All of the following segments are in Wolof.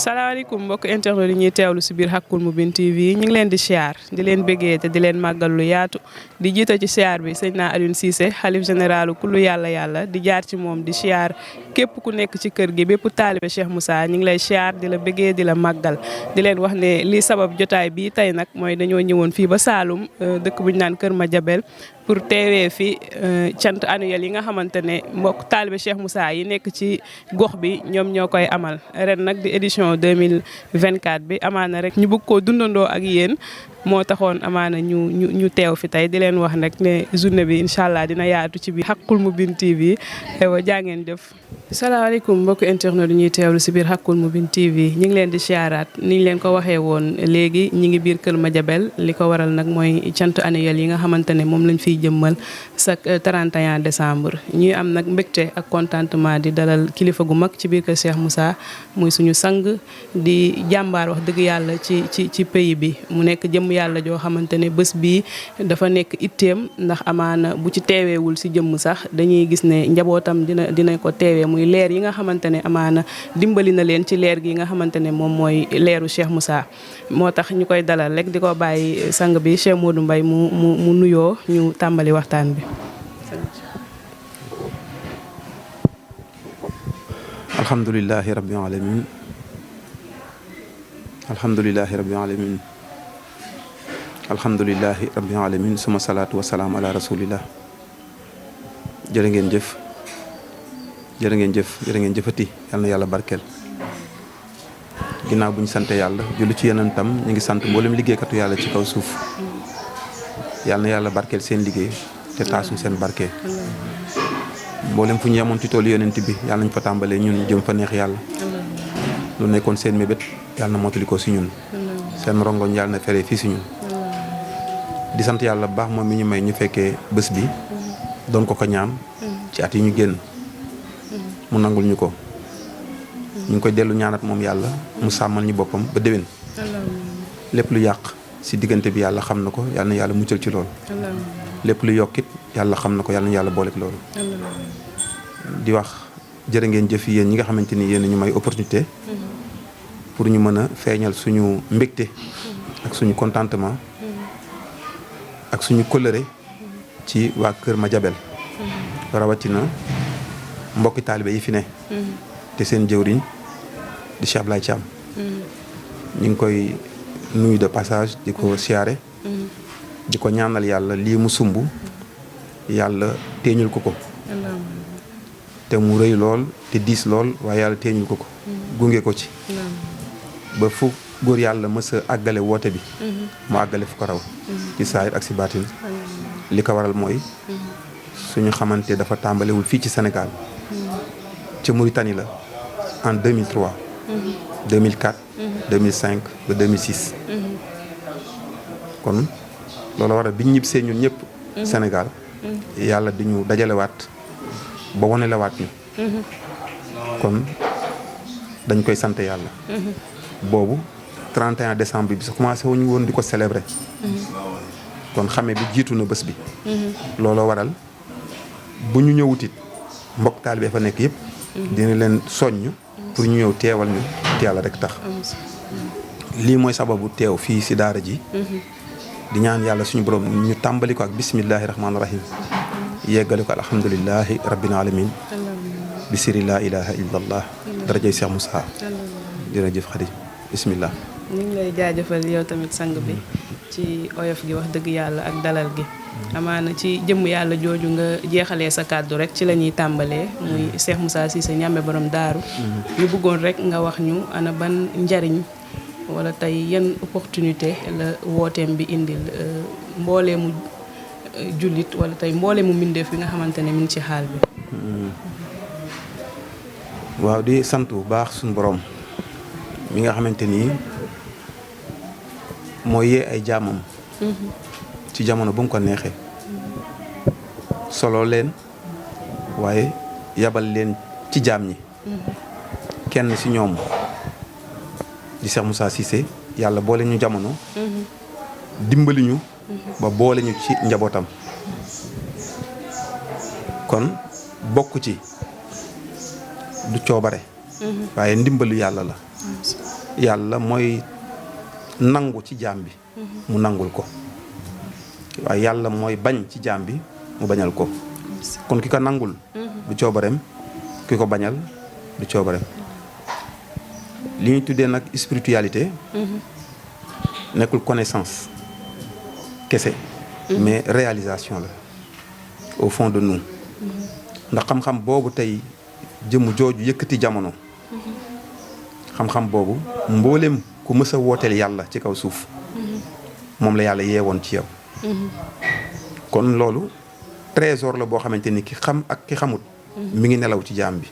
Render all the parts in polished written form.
salaamaaleykum mbokk internet yi ñuy teewlu si biir Haqqul Mubin TV ñu ngi leen di siyaar di leen bëggee te di leen màggal lu yaatu di jiite ci siyaar bi sëñ naa Alioune Cissé xalif généralu kullu yàlla di jaar ci moom di siyaar képp ku nekk ci kër gi bépp taalibe Cheikh Moussa ñu ngi lay siyaar di la bëggee di la màggal di leen wax ne lii sabab jotaay bi tey nag mooy dañoo ñëwoon fii ba Saloum dëkk bu ñu naan Kër Madiabel pour teewee fi cant annuel yi nga xamante ne mbokk taalibe Cheikh Moussa yi nekk ci gox bi ñoom ñoo koy amal ren nag di édition 2024 bi amaana rek ñu bëgg koo dundandoo ak yéen moo taxoon amaana ñu teew fi tey di leen wax nag ne journée bi incha allah dina yaatu ci biir Haqqul Mubin TV aywa jaa ngeen jëf. salaamaaleykum mbokk internet yi ñuy teewlu si biir Haqqul Mubin TV ñu ngi leen di siyaaraat ni ñu leen ko waxee woon léegi ñi ngi biir Kër Madiabel li ko waral nag mooy cant annuel yi nga xamante ne moom lañ fiy jëmmal chaque 31 décembre ñuy am nag mbégte ak contentement di dalal kilifa gu mag ci biir kër Cheikh Moussa muy suñu sang di jàmbaar wax dëgg yàlla ci pays bi mu nekk jëmm yàlla joo xamante ne bés bii dafa nekk itteem ndax amaana bu ci teeweewul si jëmm sax dañuy gis ne njabootam dina ko teewee muy leer yi nga xamante ne amaana dimbali na leen ci leer gi nga xamante ne moom mooy leeru Cheikh Moussa moo tax ñu koy dalal rek di ko bàyyi sang bi Cheikh Modou Mbaye mu nuyoo ñu tàmbali waxtaan bi. alhamdulillahi rabbil alamin alhamdulillahi rabbil alamin alhamdulillahi rabbil alamin suma salaatu wasalaam ala rasulillah jërë ngeen jëf jërë ngeen jëfati yal na yàlla barkeel ginnaaw bu ñu sante yàlla julli ci yenentam ñu ngi sant mboolem liggéeykatu yàlla ci kaw suuf yal na yàlla barkeel seen liggéey te taasuñ seen barke mboolem fu ñu yemoon ci toolu yonent bi yàlla nañ fa tàmbalee ñun jëm fa neex yàlla lu nekkoon seen mébét yàlla na mottali ko si ñun seen rongoñ yàlla na fere fii si ñun di sant yàlla bu baax moom mi ñu may ñu fekkee bés bi doon ko ñaan ci at yi ñu génn mu nangul ñu ko ñu ngi koy dellu ñaanat moom yàlla mu sàmmal ñu boppam ba déwén lépp lu yàq si diggante bi yàlla xam na ko yàlla na yàlla muccal ci loolu lépp lu yokkit yàlla xam na ko yàlla na yàlla booleeg loolu di wax jërë ngeen jëf yéen ñi nga xamante ni yéen ñu may opportunité pour ñu mën a feeñal suñu mbégte ak suñu contentement ak suñu kóllëre ci waa Kër Madiabel rawatina mbokki taalibe yi fi ne te seen jëwriñ di Cheikh Ablaye Thiam ñu ngi koy nuyu de passage di ko siyaare di ko ñaanal yàlla lii mu sumb yàlla téeñul ko te mu rëy lool te diis lool waaye yàlla téeñul ko gunge ko ci ba fu góor yàlla mës a àggale woote bi mu àggale fu ko raw ci saayir ak si baatin li ko waral mooy suñu xamante dafa tàmbalewul fii ci Sénégal ca Mauritanie la en 2003 2004 2005 ba 2006 kon loolu waral biñ ñibbisee ñun ñëpp Sénégal yàlla di ñu dajalewaat ba wonelewaat ñu kon dañ koy sant yàlla boobu 31 décembre bi sa commencé wuñu woon di ko célébrer kon xame bi jiitu na bés bi looloo waral bu ñu ñëwutit mbokk taalibe fa nekk yëpp dina leen soññ pour ñu ñëw teewal ñu te yàlla rek tax lii mooy sababu teew fii si daara ji di ñaan yàlla suñu borom ñu tàmbali ko ak bismillahi rahmaani rahim yeggale ko alhamdulillahi rabbil alamin bi siri laa ilaha illa allah darajay Cheikh Moussa jërëjëf Khady bismillah ñu ngi lay jaajëfal yow tamit sang bi ci oyof gi wax dëgg yàlla ak dalal gi amaana ci jëmm yàlla jooju nga jeexalee sa kàddu rek ci la ñuy tàmbalee muy Cheikh Moussa Cissé ñàmbe borom daaru ñu bëggoon rek nga wax ñu ana ban njariñ wala tey yan opportunité la wooteem bi indil mboolee mu jullit wala tey mboolee mu mbindeef bi nga xamante ne mi ngi ci xaal bi waaw di sant bu baax suñu borom mi nga xamante ni mooy yee ay jaamam ci jamono bu mu ko neexee solo leen waaye yabal leen ci jaam ñi kenn ci ñoom di Cheikh Moussa Cissé yàlla boole ñu jamono dimbali ñu ba boole ñu ci njabootam kon bokk ci du coobare waaye ndimbalu yàlla la yàlla mooy nangu ci jaam bi mu nangul ko waaye yàlla mooy bañ ci jaam bi mu bañal ko kon ki ko nangul du coobareem ki ko bañal du coobareem li ñuy tuddee nag spiritualité nekkul connaissance kese mais réalisation la au fond de nous ndax xam-xam boobu tey jëmm jooju yëkkati jamono xam-xam boobu mboolem ku mës a wooteel yàlla ci kaw suuf moom la yàlla yeewoon ci yow kon loolu trésor la boo xamante ni ki xam ak ki xamut mi ngi nelaw ci jaam bi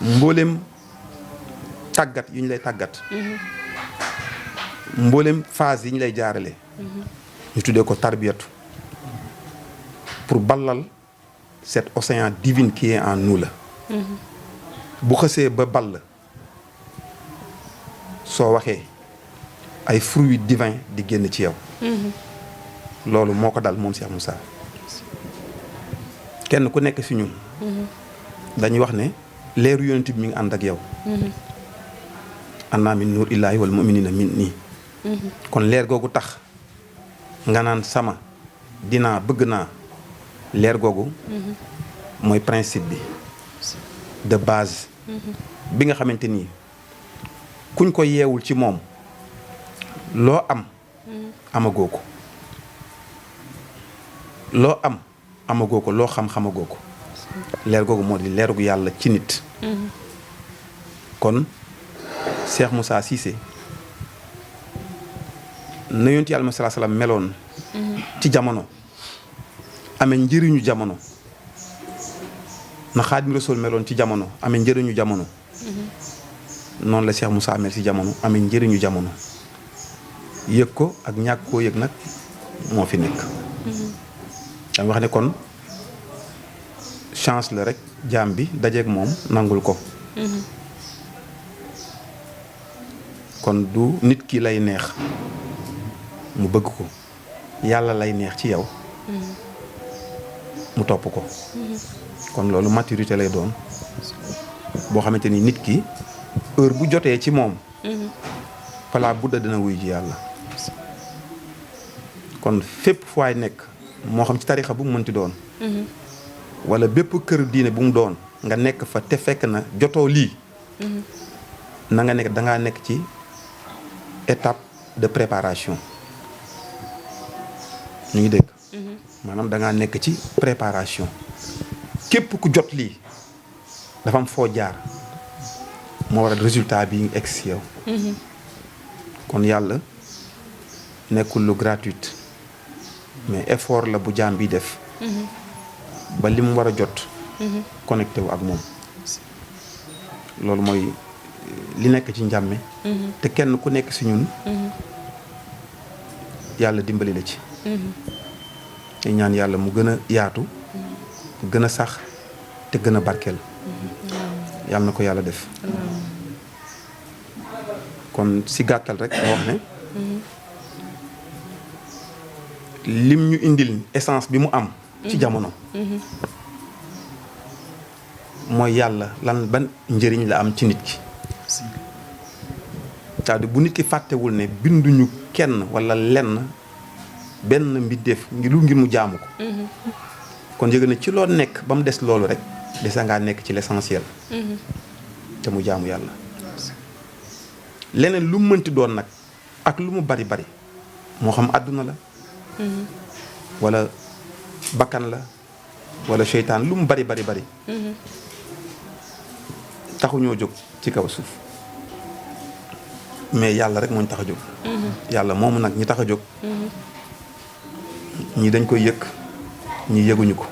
mboolem tàggat yi ñu lay tàggat mboolem phase yi ñu lay jaarale ñu tuddee ko tarbiyatu pour ballal cet océan divin qui est en nous la bu xësee ba ball soo waxee ay fruits divins di génn ci yow loolu moo ko dal moom Cheikh Moussa kenn ku nekk fi ñun dañuy wax ne leeru yonent bi mi ngi ànd ak yow annaa min nuur illaahi wal mu'minina min nii kon leer googu tax nga naan sama dinaa bëgg naa leer googu mooy principe bi de base bi nga xamante ni kuñ ko yeewul ci moom loo am amagoo ko loo am amagoo ko loo xam xamagoo ko leer googu moo di leeru yàlla ci nit kon Cheikh Moussa Cissé na yonent yàlla ma salaa salaam meloon ci jamono amee njëriñu jamono na Xaadimu Rasuul meloon ci jamono amee njëriñu jamono noonu la Cheikh Moussa mel ci jamono amee njëriñu jamono yëg ko ak ñàkk koo yëg nag moo fi nekk dama wax ne kon chance la rek jaam bi dajeeg moom nangul ko kon du nit ki lay neex mu bëgg ko yàlla lay neex ci yow mu topp ko kon loolu maturité lay doon boo xamante ni nit ki heure bu jotee ci moom fala budda dina wuy ji yàlla kon fépp fu waay nekk moo xam ci tarixa bu mu mënti doon wala bépp kër diine bu mu doon nga nekk fa te fekk na jotoo lii na nga nekk dangaa nekk ci étape de préparation ñu ngi dégg maanaam dangaa nekk ci préparation képp ku jot lii dafa am foo jaar moo waral résultat bi egg si yow kon yàlla nekkul lu gratuite mais effort la bu jaam bi def ba li mu war a jot connecté wu ak moom loolu mooy li nekk ci njàmme te kenn ku nekk si ñun yàlla dimbali la ci te ñaan yàlla mu gën a yaatu gën a sax te gën a barkeel yàlla na ko yàlla def kon si gàttal rek ma wax ne lim ñu indil essence bi mu am ci jamono mooy yàlla lan ban njëriñ la am ci nit ki c'est-à-dire bu nit ki fàttewul ne binduñu kenn wala lenn benn mbindeef ngir mu jaamu ko kon yëg na ci loo nekk ba mu des loolu rek desa ngaa nekk ci l'essentiel te mu jaamu yàlla leneen lu mu mënti doon nag ak lu mu bari bari moo xam àdduna la wala bakkan la wala seytaan lu mu bari bari bari taxuñoo jóg ci kaw suuf mais yàlla rek moo ñu tax a jóg yàlla moomu nag ñi tax a jóg ñi dañ koy yëg ñi yëguñu ko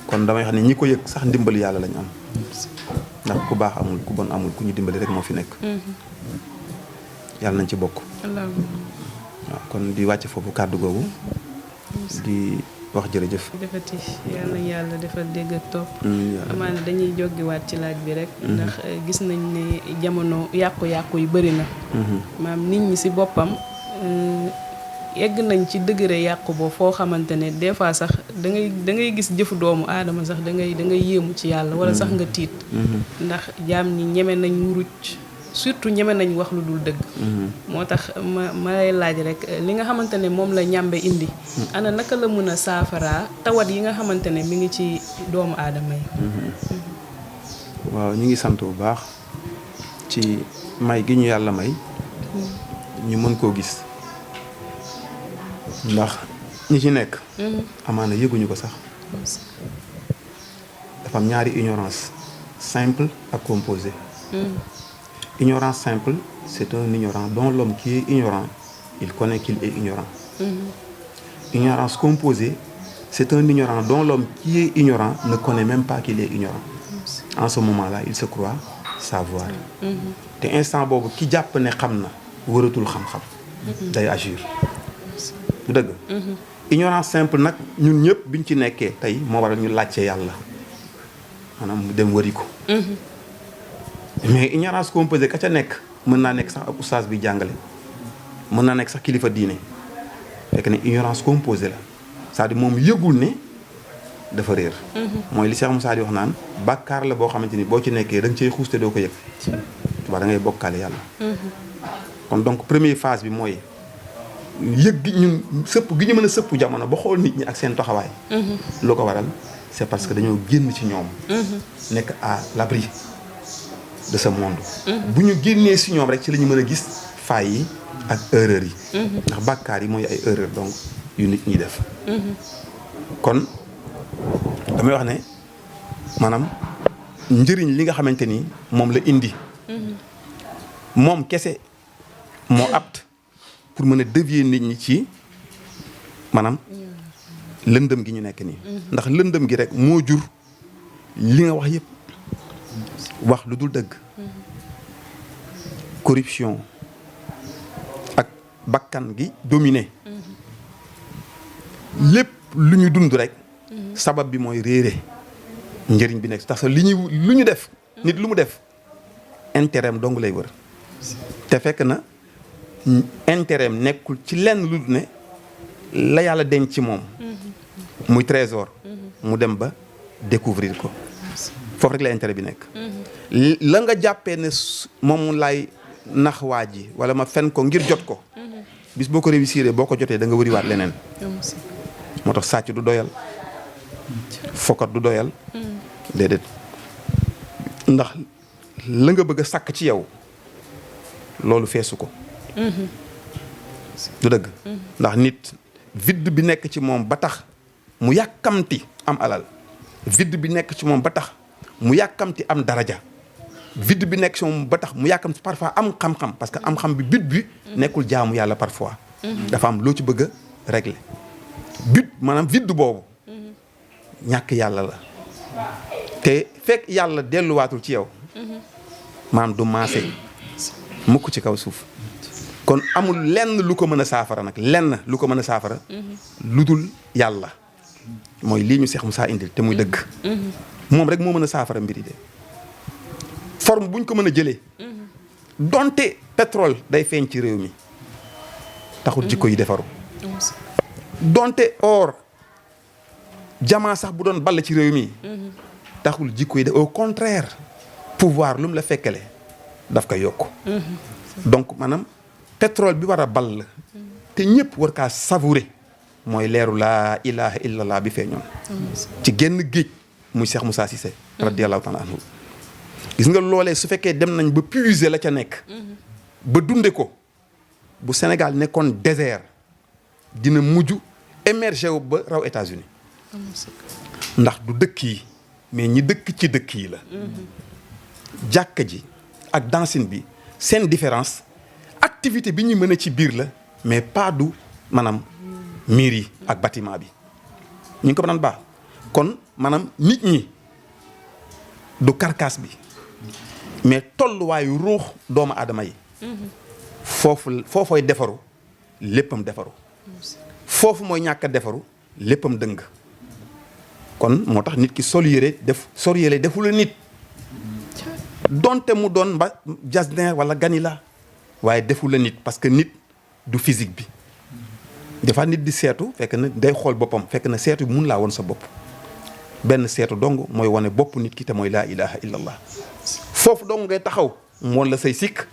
kon damay xam ne ñi ko yëg sax ndimbal yàlla lañ am ndax ku baax amul ku bon amul ku ñu dimbali rek moo fi nekk yàlla nañ ci bokk waaw kon di wàcc foofu kàddu googu di wax jërëjëf defati yàlla yàlla defal dégg ak topp amaana dañuy joggiwaat ci laaj bi rek ndax gis nañ ne jamono yàqu-yàqu yu bëri na maam nit ñi si boppam yegg nañ ci degré yàqu boo foo xamante ne des fois sax da ngay gis jëfu doomu aadama sax da ngay yéemu ci yàlla wala sax nga tiit ndax jaam ñi ñeme nañ wuruj surtout ñeme nañ wax lu dul dëgg moo tax ma lay laaj rek li nga xamante ne moom la ñàmbe indi ana naka la mën a saafaraa tawat yi nga xamante ne mi ngi ci doomu aadama yi waaw ñu ngi sant bu baax ci may gi ñu yàlla may ñu mën koo gis ndax ñi ci nekk amaana yëguñu ko sax dafa am ñaari ignorance simple ak composé ignorance simple c'est un ignorant dont l'homme qui est ignorant il connaît qu'il est ignorant ignorance composée c'est un ignorant dont l'homme qui est ignorant ne connaît même pas qu'il est ignorant en ce moment-là il se croit savoir te instant boobu ki jàpp ne xam na wëratul xam-xam day agir du dëgg ignorance simple nag ñun ñëpp biñ ci nekkee tey moo waral ñu laajte yàlla maanaam mu dem wëri ko mais ignorance composée ka ca nekk mën naa nekk sax ab oustaz bi jàngale mën naa nekk sax kilifa diine fekk ne ignorance composée la c'est-à-dire moom yëgul ne dafa réer mooy li Cheikh Moussa di wax naan bàkkaar la boo xamante ni boo ci nekkee da nga cay xuuste doo ko yëg tubaab da ngay bokkaale yàlla kon donc première phase bi mooy yëg gi ñun sëpp gi ñu mën a sëpp jamono ba xool nit ñi ak seen taxawaay lu ko waral c'est parce que dañoo génn ci ñoom nekk à l'abri de ce monde bu ñu génnee si ñoom rek ci la ñu mën a gis failles yi ak erreurs yi ndax bàkkaar yi mooy ay erreurs donc yu nit ñi def kon damay wax ne maanaam njëriñ li nga xamante ni moom la indi moom kese moo apte pour mën a dévier nit ñi ci maanaam lëndëm gi ñu nekk nii ndax lëndëm gi rek moo jur li nga wax yëpp wax lu dul dëgg corruption ak bakkan gi dominé lépp lu ñu dund rek sabab bi mooy réere njëriñ bi nekk tax lu ñu def nit lu mu def intérêt am dong lay wër te fekk na intérêt am nekkul ci lenn lu dul ne la yàlla denc ci moom muy trésor mu dem ba découvrir ko foofu rek la intérêt bi nekk la nga jàppee ne moom laay nax waa ji wala ma fen ko ngir jot ko bis boo ko réussir boo ko jotee da nga wëriwaat leneen moo tax sàcc du doyal fokkat du doyal déedéet ndax la nga bëgg a sàkk ci yow loolu feesu ko du dëgg ndax nit vide bi nekk ci moom ba tax mu yàkkamti am alal vide bi nekk ci moom ba tax mu yàkkamti am daraja vide bi nekk ci moom ba tax mu yàkkamti parfois am xam-xam parce que am xam bi but bi nekkul jaamu yàlla parfois dafa am loo ci bëgg a régler but maanaam vide boobu ñàkk yàlla la te fekk yàlla delluwaatul ci yow maanaam du maase mukk ci kaw suuf kon amul lenn lu ko mën a saafara nag lenn lu ko mën a saafara lu dul yàlla mooy lii ñu Cheikh Moussa indil te muy dëgg moom rek moo mën a saafara mbiri de forme buñ ko mën a jëlee donte pétrole day feeñ ci réew mi taxul jikko yi defaru donte or jamaa sax bu doon ball ci réew mi taxul jikko yi de au contraire pouvoir lu mu la fekkale daf ko yokk donc maanaam pétrole bi war a ball te ñëpp war kaa savourer mooy leeru laa ilaha illallah bi feeñoon ci genn géej muy Cheikh Moussa Cissé radiyallahu taala anhu gis nga loolee su fekkee dem nañ ba puiser la ca nekk ba dunde ko bu Sénégal nekkoon désert dina mujj émerger wu ba raw États-Unis ndax du dëkk yi mais ñi dëkk ci dëkk yi la jàkka ji ak dancing bi seen différence activité bi ñu mën a ci biir la mais pas du maanaam miir yi ak bâtiment bi ñu ngi ko mën baax kon maanaam nit ñi du carcasse bi mais tolluwaayu ruux doomu aadama yi foofooy defaru léppam defaru foofu mooy ñàkk a defaru léppam dëng kon moo tax nit ki sol yére defu la nit donte mu doon jasner wala ganila waaye defu la nit parce que nit du physique bi dafa nit di seetu fekk na day xool boppam fekk na seetu bi mun laa woon sa bopp benn seetu dong mooy wane bopp nit ki te mooy laa ilaha illallah foofu dong ngay taxaw moon la say sikk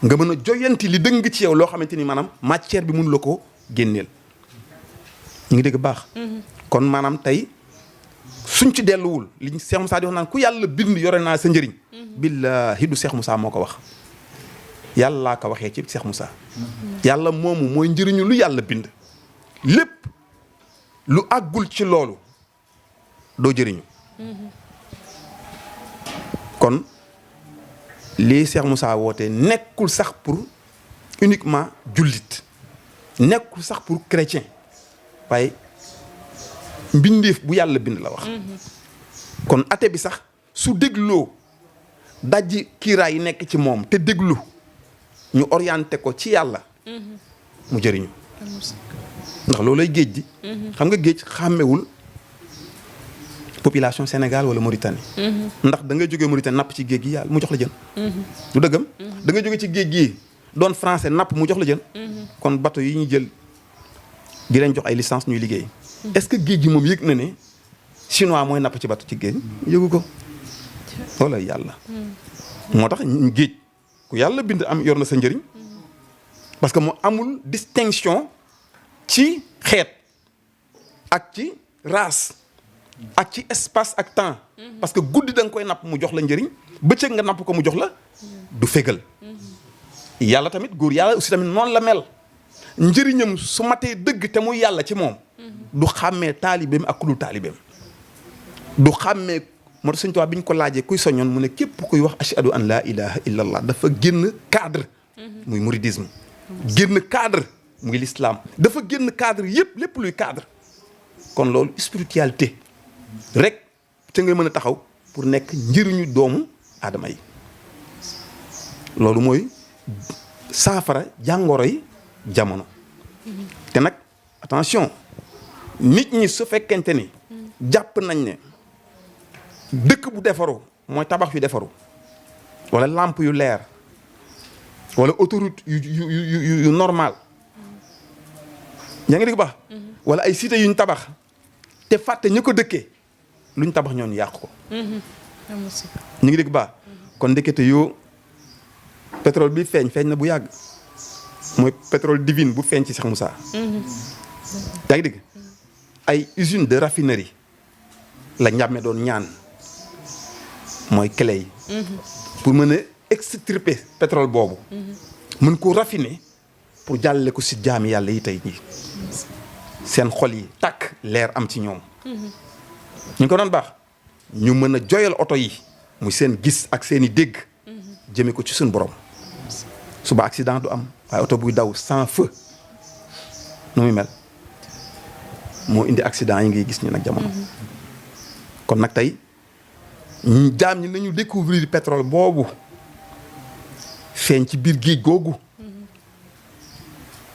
nga mën a joyanti li dëng ci yow loo xamante ni maanaam matière bi mun la ko génneel ñu ngi dégg baax kon maanaam tey suñ ci delluwul li Cheikh Moussa di wax naan ku yàlla bind yore naa sa njëriñ billahi du Cheikh Moussa moo ko wax yàlla laa ko waxee ci Cheikh Moussa yàlla moomu mooy njëriñu lu yàlla bind lépp lu àggul ci loolu doo jëriñu kon lii Cheikh Moussa woote nekkul sax pour uniquement jullit nekkul sax pour chrétien waaye mbindeef bu yàlla bind la wax kon ate bi sax su dégloo dajji kiiraay yi nekk ci moom te déglu ñu orienté ko ci yàlla mu jëriñu ndax loolay géej gi xam nga géej xàmmewul population Sénégal wala Mauritanie ndax da nga jógee Mauritanie napp ci géej gi yàlla mu jox la jën du dëggam da nga jóge ci géej gi doon français napp mu jox la jën kon bateau yi ñu jël di leen jox ay licence ñuy liggéey est-ce que géej gi moom yëg na ne chinois mooy napp ci bateau ci géej yëgu ko wala yàlla moo tax géej ku yàlla bind am yor na sa njëriñ parce que mu amul distinction ci xeet ak ci race ak ci espace ak temps parce que guddi da nga koy napp mu jox la njëriñ bëccëg nga napp ko mu jox la du fégal yàlla tamit góor yàlla aussi tamit noonu la mel njëriñam su matee dëgg te muy yàlla ci moom du xàmmee taalibeem ak ku dul taalibeem du xàmmee moo tax Sëñ Tuubaa bi ñu ko laajee kuy soñoon mu ne képp kuy wax ashhadu an laa ilaha illa allah dafa génn cadre muy mouridisme génn cadre muy l'islam dafa génn cadre yëpp lépp luy cadre kon loolu spiritualité rek ca nga mën a taxaw pour nekk njëriñu doomu aadama yi loolu mooy saafara jàngoro yi jamono te nag attention nit ñi su fekkente ni jàpp nañ ne dëkk bu defaru mooy tabax yu defaru wala lampe yu leer wala autoroute yu normal yaa ngi dégg baax wala ay cité yuñ tabax te fàtte ñu ko dëkkee luñ tabax ñoon yàq ko ñu ngi dégg baax kon ndekete yoo pétrole bi feeñ na bu yàgg mooy pétrole divine bu feeñ ci Cheikh Moussa yaa ngi dégg ay usine de raffinerie la njàmme doon ñaan mooy clé yi pour mën a extirper pétrole boobu mën ko raffiner pour jàllale ko si jaami yàlla yi tey ñi seen xol yi tàkk leer am ci ñoom ñu ko doon baax ñu mën a joyal oto yi muy seen gis ak seen i dégg jëme ko ci suñu borom suba accident du am waaye oto buy daw sans feu nu muy mel moo indi accident yi ngay gis ni nag jamono kon nag tey jaam ñi nañu découvrir pétrole boobu feeñ ci biir géej googu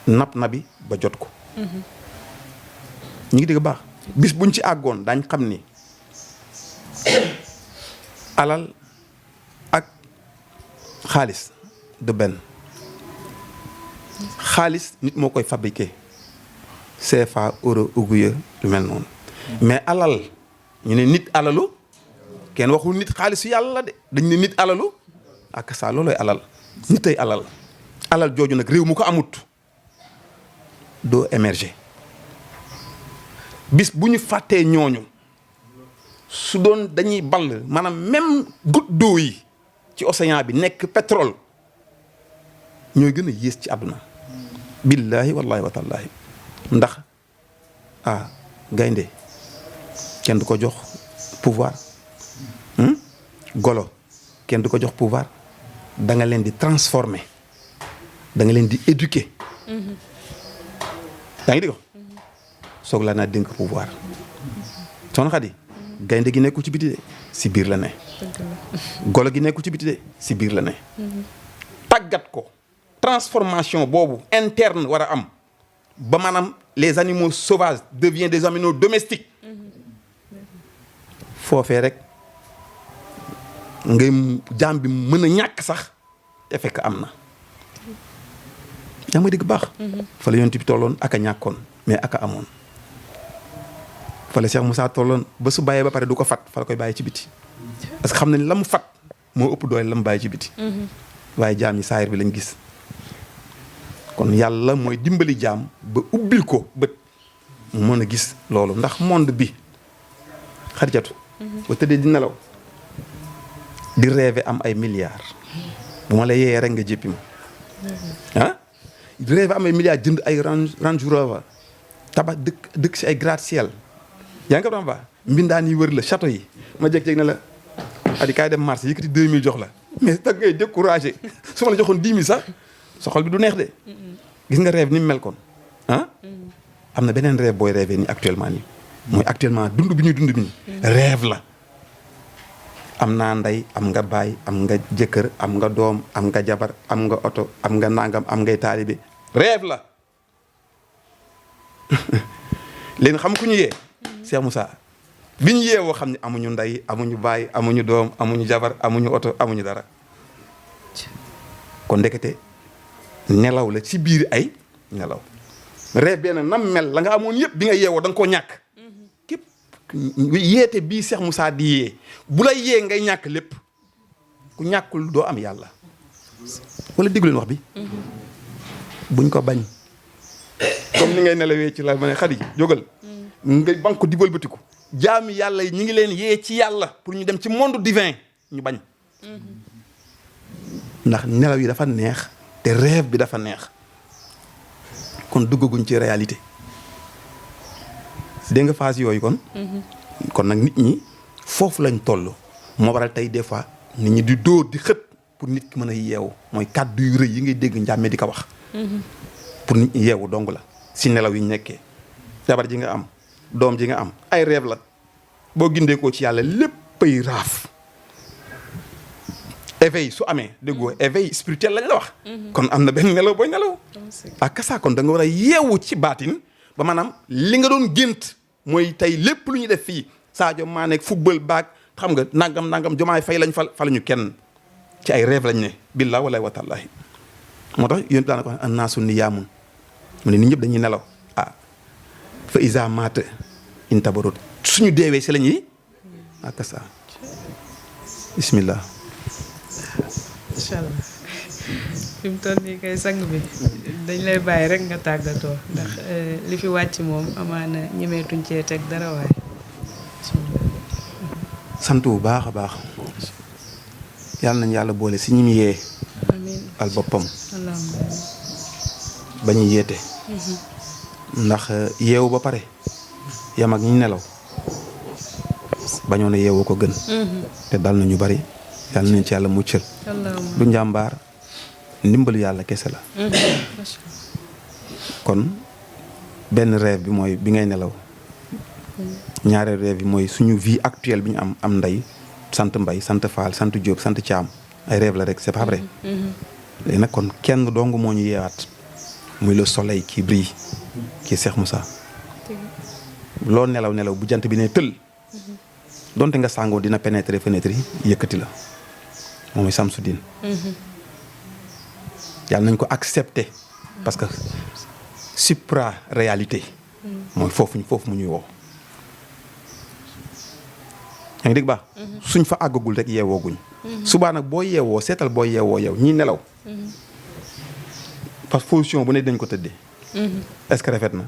napp na bi ba jot ko ñu ngi dégg baax bis buñ ci àggoon daañ xam ni alal ak xaalis de benn xaalis nit moo koy fabriqué CFA euro ouguiya lu mel noonu mais alal ñu ne nit alalu kenn waxul nit xaalisu yàlla la de dañ ne nit alalu ak saa loolooy alal nit ay alal jooju nag réew mu ko amut doo émerger bis bu ñu fàttee ñooñu su doon dañuy ball maanaam même goutte d'eau yi ci océan bi nekk pétrole ñooy gën a yées ci àdduna billaahi wallaahi wa taalaahi ndax gaynde kenn du ko jox pouvoir golo kenn du ko jox pouvoir da nga leen di transformer da nga leen di éduquer yaa ngi dégg soog laa naa dénk pouvoir soxna Xadi gaynde gi nekku ci biti de si biir la ne golo gi nekku ci biti de si biir la ne tàggat ko transformation boobu interne war a am ba maanaam les animaux sauvages deviennent des animaux domestiques foofee rek ngay jaam bi mën a ñàkk sax te fekk am na yaa may dégg baax. fa la yonent bi tolloon ak a ñàkkoon mais ak a amoon. fa la Cheikh Moussa tolloon ba su bàyyee ba pare du ko fat fa la koy bàyyi ci biti parce que xam nañ la mu fat moo ëpp doole la mu bàyyi ci biti. waaye jaam yi saayir bi lañ gis. kon yàlla mooy dimbali jaam ba ubbil ko bët mu mën a gis loolu ndax monde bi Xadijatu ba tëddee di nelaw di rêver am ay milliards bu ma la yee rek nga jéppi ma ah di rêver am ay milliards jënd ay Range Rover tabax dëkk si ay gratte-ciel yaa ngi ko doon ba mbindaan yi wër la château yi ma jékki-jékki ne la adi kaay dem marché yëkkati 2000 jox la mais da ngay découragé su ma la joxoon 10 000 sax sa xol bi du neex de gis nga rêve ni mu mel kon ah am na beneen rêve booy rêvé ni actuellement nii mooy actuellement dund bi ñuy dund bi nii rêve la am naa ndey am nga baay am nga jëkkër am nga doom am nga jabar am nga oto am nga nangam am ngay taalibe rêve la léegi xam ku ñu yee Cheikh Moussa bi ñu yeewoo xam ne amuñu ndey amuñu baay amuñu doom amuñu jabar amuñu oto amuñu dara kon ndekete nelaw la ci biir ay nelaw rêve benn nam mel la nga amoon yëpp bi nga yeewoo da nga koo ñàkk képp yeete bii Cheikh Moussa di yee bu la yee ngay ñàkk lépp ku ñàkkul doo am yàlla wala déglu leen wax bi buñ ko bañ comme ni ngay nelawee ci la ma ne Xadi jógal ngay banque di wëlbatiku jaami yàlla yi ñi ngi leen yee ci yàlla pour ñu dem ci monde divin ñu bañ ndax nelaw yi dafa neex te rêve bi dafa neex kon duggaguñ ci réalité dégg nga phase yooyu kon kon nag nit ñi foofu lañ toll moo waral tey des fois nit ñi di dóor di xët pour nit ki mën a yeewu mooy kàddu yu rëy yi ngay dégg njàmme di ko wax pour nit ñi yeewu dong la si nelaw yi ñu nekkee jabar ji nga am doom ji nga am ay rêve la boo gindee ko ci yàlla léppay raaf éveil su amee déggoo éveil spirituel lañ la wax kon am na benn nelaw booy nelaw ak ça kon da nga war a yeewu ci baatin ba maanaam li nga doon gént mooy tey lépp lu ñu def fii Sadio Mané football baag xam nga nangam Jomaay Fay lañ faluñu kenn ci ay rêve lañ ne billaa walaay wa taalaahi moo tax yéen daana ko an naasu ni yaamun mu ne nit ñëpp dañuy nelaw fa isa maata in tabarut suñu deewee si la ñuy ak ça bismillah incha allah fi mu toll nii kay sang bi dañ lay bàyyi rek nga tàggatoo ndax li fi wàcc moom amaana ñemeetuñ cee teg dara waaye sant bu baax a baax yàlla nañ yàlla boole si ñi mu yee amiin al boppam allahumma ba ñu yeete ndax yeewu ba pare yam ak ñi nelaw bañoon a yeewu ko gën te dal na ñu bari yàlla nañ ci yàlla muccal allahumma du njàmbaar ndimbalu yàlla kese la kon benn rêve bi mooy bi ngay nelaw ñaareel rêve bi mooy suñu vie actuelle bi ñu am ndey sant Mbay sant Faal sant Jóob sant Caam ay rêve la rek c'est pas vrai léegi nag kon kenn dong moo ñu yeewaat muy le soleil qui brille qui Cheikh Moussa loo nelaw bu jant bi ne tël donte nga sàngoo dina pénétrer fenêtre yi yëkkati la moom mooy Samsudin yàlla nañ ko accepter parce que supra réalité mooy foofu mu ñuy woo yaa ngi dégg baax suñ fa àggagul rek yeewooguñ subaa nag boo yeewoo seetal boo yeewoo yow ñii nelaw parce que position bu ne dañ ko tëddee est-ce que rafet na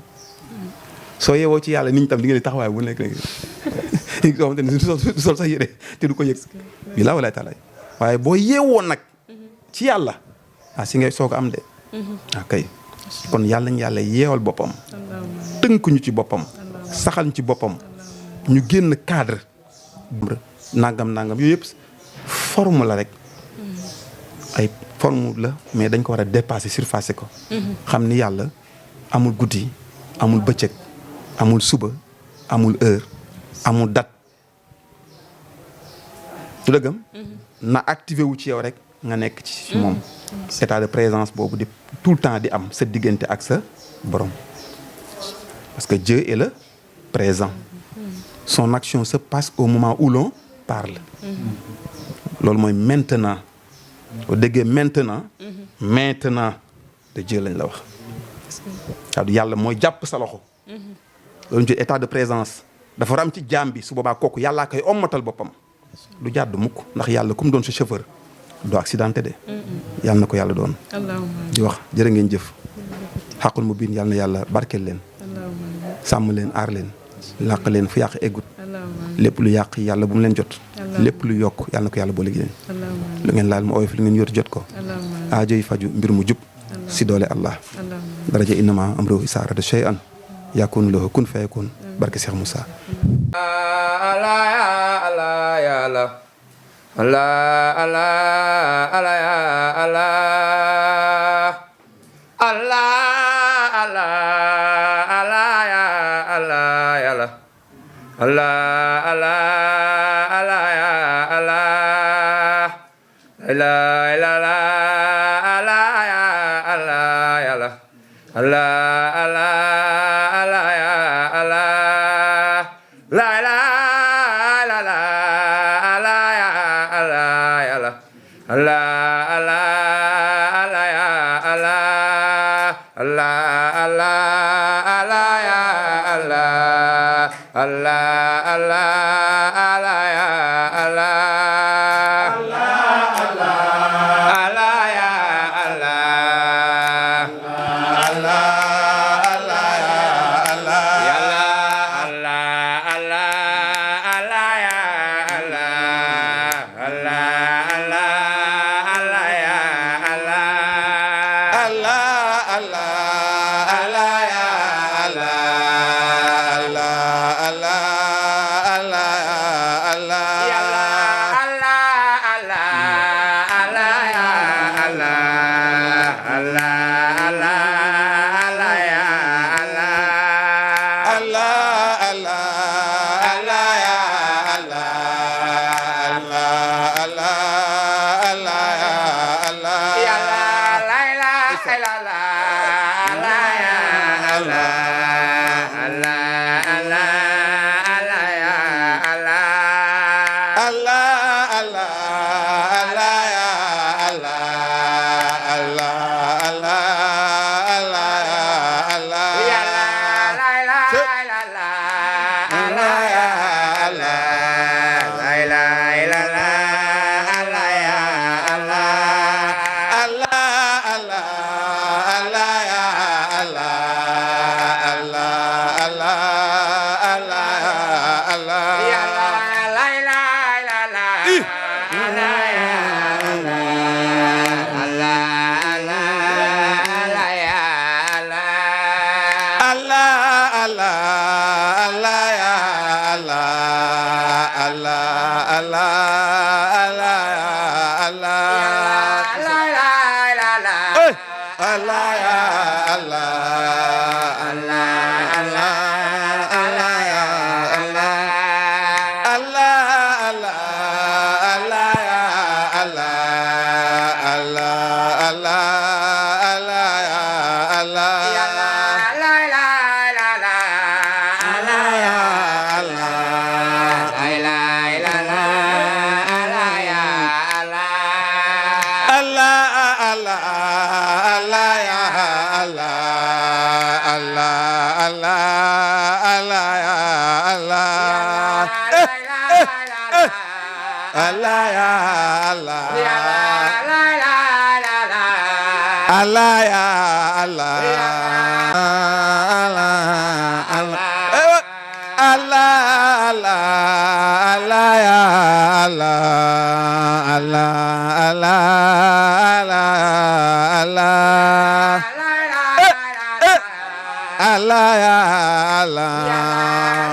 soo yeewoo ci yàlla nit ñi tam di ngeen taxawaay bu nekk léegi soo xamante ne du sol sax yére te du ko yëg bi laa walaay taalaay waaye boo yeewoo nag ci yàlla si ngay soog a am de kay kon yàlla ñu yàlla yeewal boppam tënkuñu ci boppam saxal ñu ci boppam ñu génn cadre nangam yooyu yëpp forme la rek ay forme la mais dañ ko war a dépasser surpasser ko xam ni yàlla amul guddi amul bëccëg amul suba amul heure amul date du dëggam na activé wu ci yow rek nga nekk ci moom état de présence boobu di tout le temps di am sa diggante ak sa borom parce que Dieu est le présent son action se passe au moment où l'on parle loolu mooy maintenant boo déggee maintenant de Dieu lañ la wax waaw du yàlla mooy jàpp sa loxo loolu ñu état de présence dafa ram ci jaam bi su boobaa kooku yàllaa koy ommatal boppam du jàdd mukk ndax yàlla ku mu doon sa chauffeur doo accidenté de yàlla na ko yàlla doon di wax jërë ngeen jëf xaqul mu biin yàlla na yàlla barkeel leen sàmm leen aar leen làq leen fu yàq eggut lépp lu yàq yàlla bu mu leen jot lépp lu yokk yàlla na ko yàlla boole gi leen lu ngeen laal mu oyof lu ngeen yor jot ko aajo yi faju mbir mu jub si doole allah daraja innama amruhu isaa arada shay'an yakunu lahu kun fayakun barke Cheikh Moussa Allah ya Allah ya Allah Allah Allah Allah ya Allah Allah Allah Allah ya Allah ya Allah Allah Allah Allah ya Allah la ilaha Allah ya Allah ya Allah Allah Allah Allah ya Allah la ilaha Allah ya Allah ya Allah Allah Allah Allah ya Allah Allah Allah Allah ya Allah Allah Allah Allah ya Allah Allah ya Allah Allah ya Allah Allah Allah Allah ya Allah Allah Allah Allah Allah ya Allah Allah ya Allah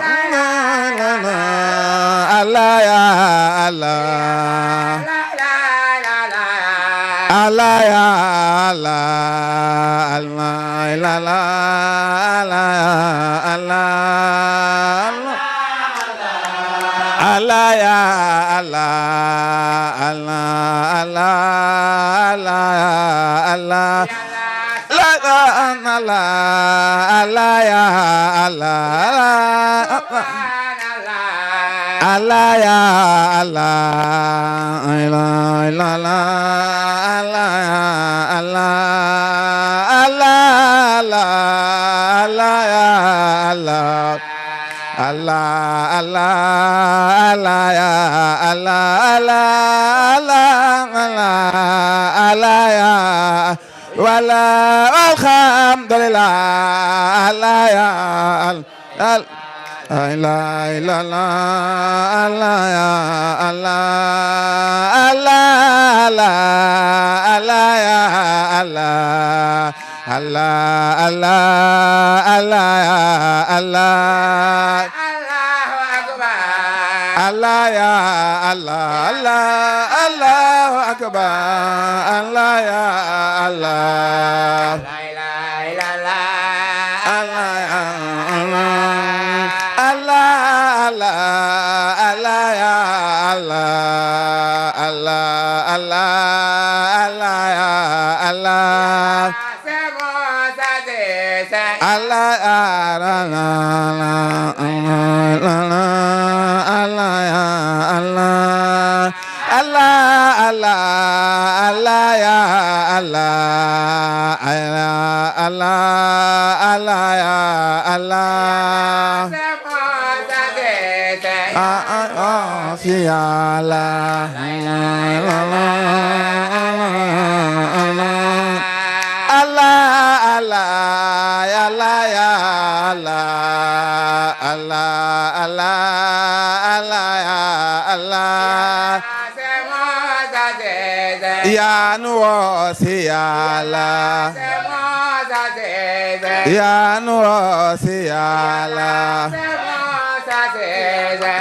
Allah ya Allah Allah la la Allah Allah ya Allah Allah Allah Allah la la Allah ya Allah Allah ya Allah la la Allah ya Allah Allah ya Allah Allah Allah Allah ya Allah Allah Allah Allah ya wala alhamdulillah Allah ya Allah la ilaha Allah ya Allah Allah Allah ya Allah Allah Allah Allah ya Allah Allahu akbar Allah ya Allah Allah Allahu akbar Allah ya Allah la ilaha illallah Allah ya Allah Allah Allah ya Allah Allah Allah Allah ya Allah Allah Allah ya Allah Allah Allah Allah ya Allah Allah Allah ya Allah fi Allah Allah ya Allah Allah Allah Allah ya Allah ya nu si Allah ya nu si Allah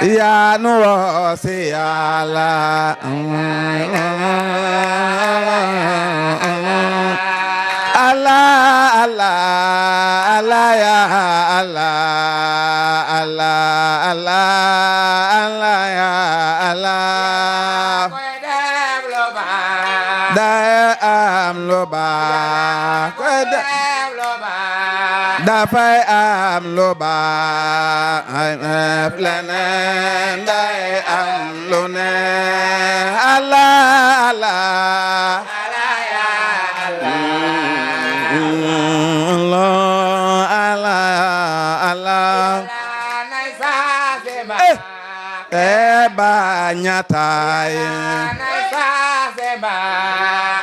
ya nu si Allah Allah Allah Allah ya Allah Allah Allah Allah ya Allah da am lo ba da fay am lo ba ay planen da am lo ne Allah Allah Teba nyatai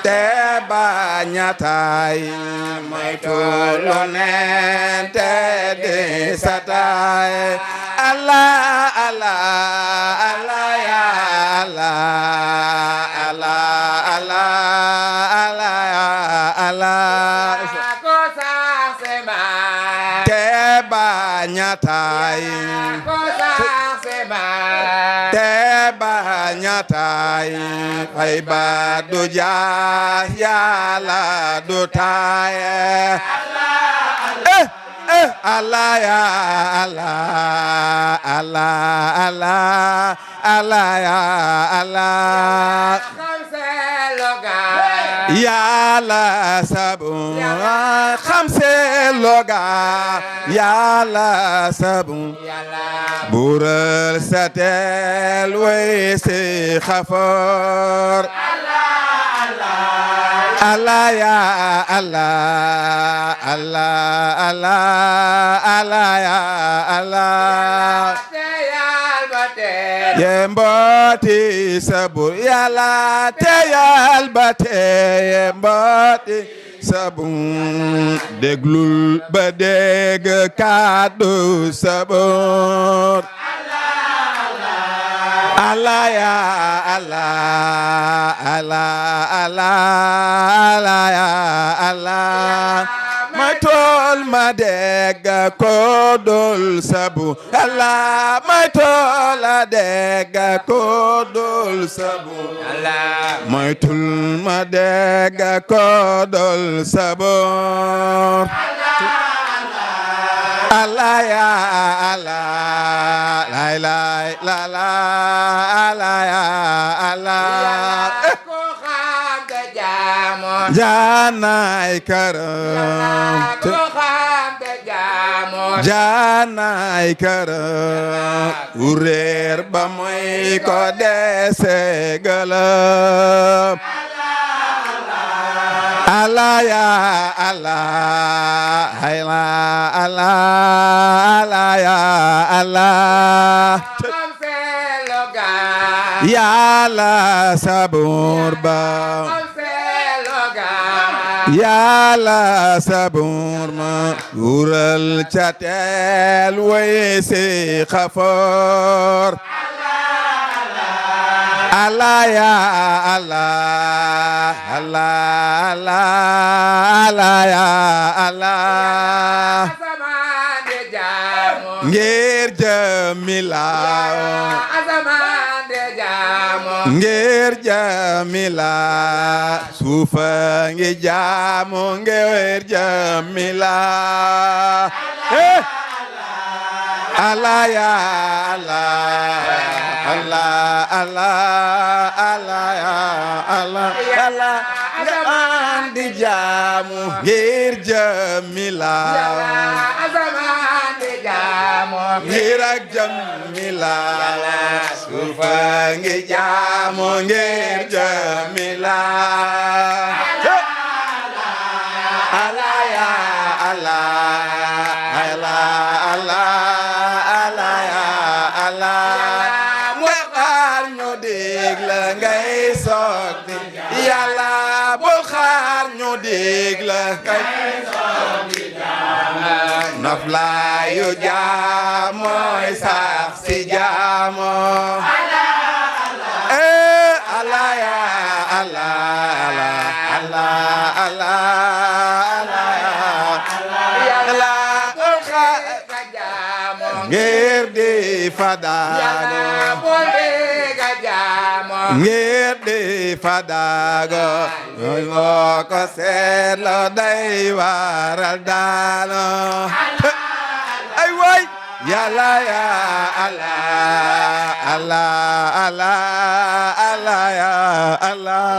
Teba nyatai Maitulone Tede satai Allah Allah Allah ya Allah Allah Allah Allah ya Allah Teba nyatai Teba nyatai fay ba du ja Yàlla du tay Allah ya Allah Allah Allah Allah ya Allah Yàlla sabu xam se loga Yàlla sabu bural satel way si xafor Allah ya Allah Allah Allah Allah ya Allah yemboti sabu Yàlla teyal bate yemboti sabu déglul ba dégg kàddu sabu Allah ya Allah Allah Allah Allah ya Allah ma tool ma dégg ko dul sabu Allah ma tool ma dégg ko dul sabu Allah ma tool ma dégg ko dul sabu Allah ya Allah la ilaha illallah Allah ya Allah ko xam te jaamu janay karam ko xam te jaamu janay karam ureer ba moy ko dese galam Allah ya Allah Allah Allah Allah ya Allah Mam Seloga Yàlla sabur ba Mam Seloga Yàlla sabur ma wural catel way si xafoor Allah ya Allah Allah Allah Allah ya Allah Asamaan de jaamu ngir jamila Asamaan de jaamu ngir jamila suufa ngi jaamu ngir jamila Allah ya Allah Allah Allah Allah ya Allah Allah asamaan di jaamu ngir jamila Asamaan de jaamu ngir ak jamila suufa ngi jaamu ngir jamila Allah ya Allah Allah Allah Allah ya Allah xaar ñu dig la ngay soog di Yàlla bul xaar ñu dig la ngay soog di noflaayu jaam mooy sax si jaamu Allah ya Allah Allah Allah Allah ya Allah bul xaar ngir di fadaano ngir di fadago ñooy moo ko seetlo day waral daano ay way Yàlla ya Allah Allah Allah Allah ya Allah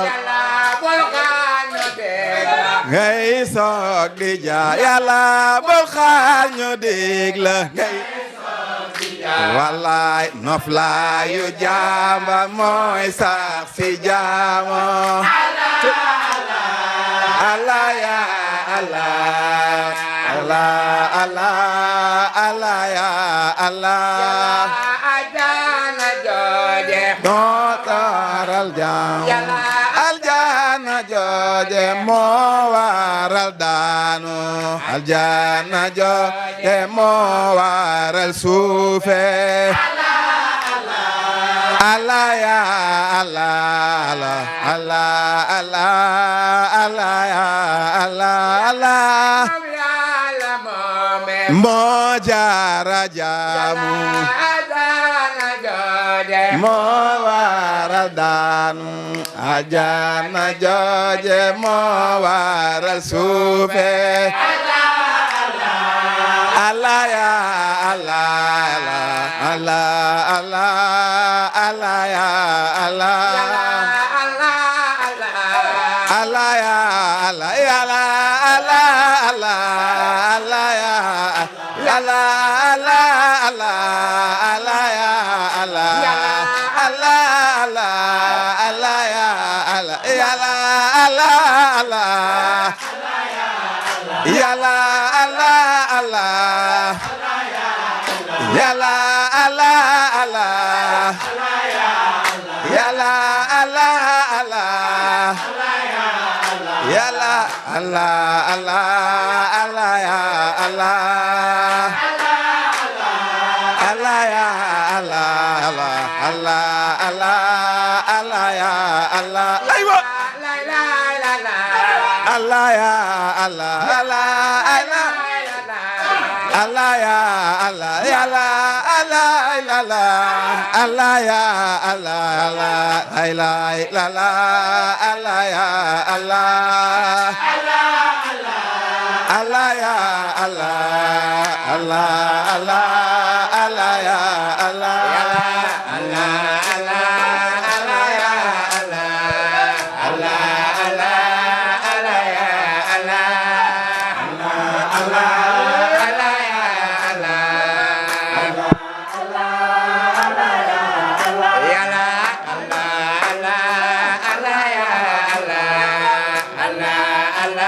ngay soog di ja Yàlla bul xaar ñu dig la ngay wallaay noflaayu jaamba mooy sax si jaamo Allah ya Allah Allah Allah Allah ya Allah Ajana jooje moo taral jaam aljana jooje moo waral daanu aljana jooje moo waral suufe Allah ya Allah Allah Allah Allah Allah ya Allah Allah moo jaara jaamu moo waral daanu ajana jooje moo waral suufe Allah ya Allah Allah Allah Allah ya Allah Allah ya Allah ya Allah Allah Allah ya Allah Allah Allah Allah ya Allah Allah Allah Allah ya Allah ya Allah Allah ya Allah Allah Allah ya Allah Allah Allah ya Allah Allah Allah ya Allah Allah Allah Allah ya Allah Allah ya Allah Allah Allah Allah Allah ya Allah aywa Allah ya Allah Allah Allah Allah ya Allah ya Allah Allah Allah Allah ya Allah Allah la la Allah ya Allah Allah ya Allah Allah Allah Allah ya Allah Allah Allah ya Allah Allah Allah ya Allah Allah Allah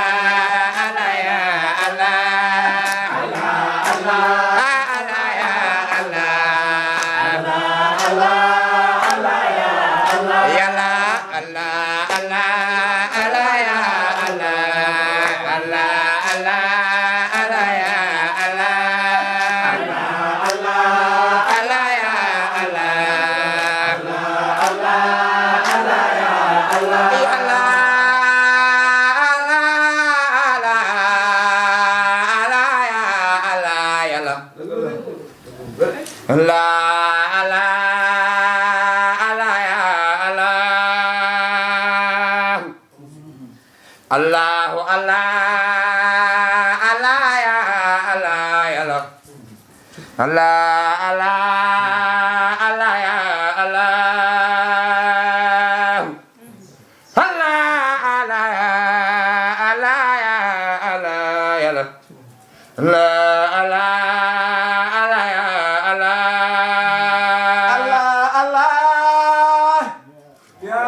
yàlla la la la ya Allah Allahu Allah Allah ya Allah yàlla Allah Allah Allah ya Allah Allah Allah ya Allah ya Allah yàlla la la la ya Allah Allah ya Allah Allah ya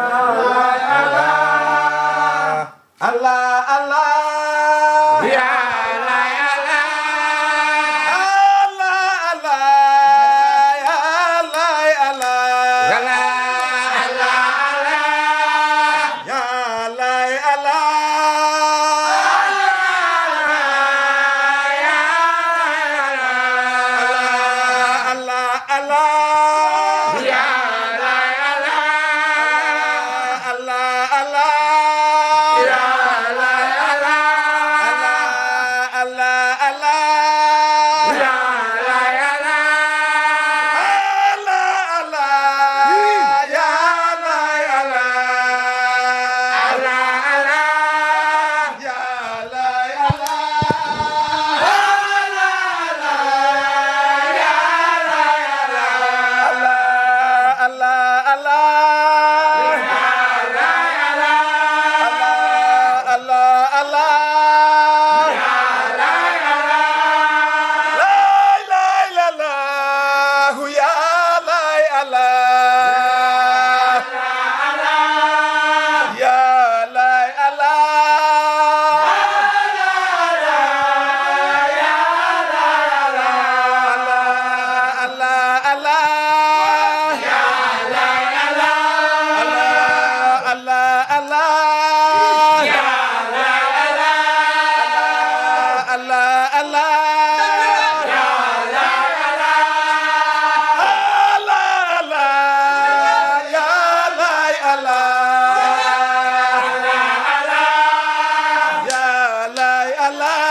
la ya la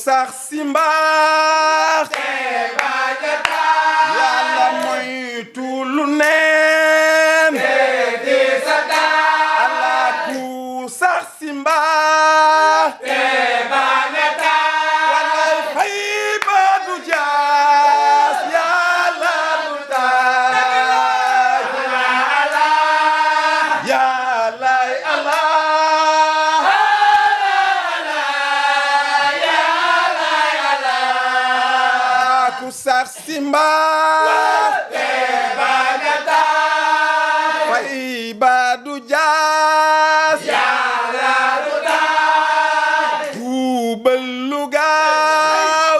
sax si mbaax yàlla moytu lu neen Allah ku sax si mbaax walay fay ba du jaas yàlla du taaj yàlla Allah sax si mbaax fay ba du jaas tuubal lu gaaw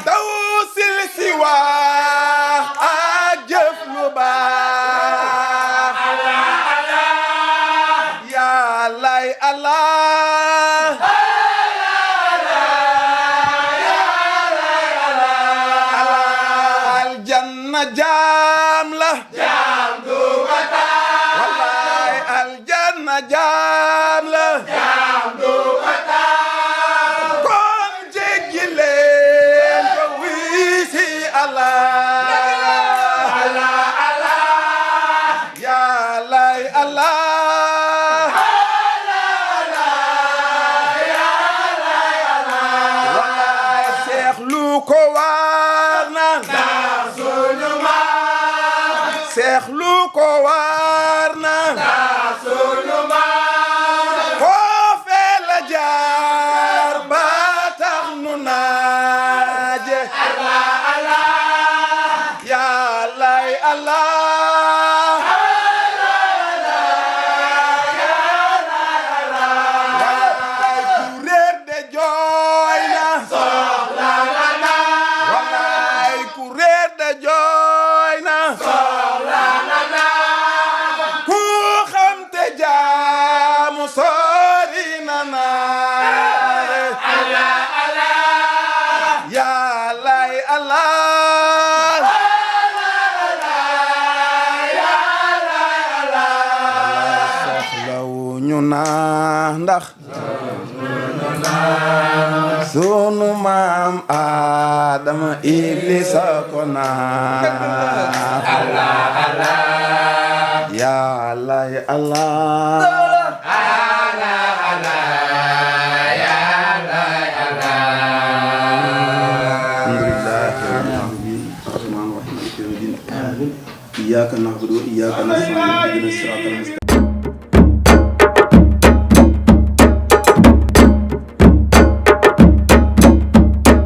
daw sil si wax ak jëf lu baax yàllay Allah jaam la jaam du ko taal wallaay aljanna jaam la jaam du ko taal kon jéggi leen ko wiisi Allah Allah Allah yàllaay Allah yàllaay Allah wallaay seex lu ko war na seex lu ko war na sunu maam ñu na ndax sunu maam Adama Iblisa ko na Allah Allah ya Allah ya Allah Allah Allah ya Allah ya Allah alhamdulillahi rabbil alamin arrahmanir rahim maliki yawmiddin iyyaka na'budu wa iyyaka nasta'in ihdinas siratal mustaqim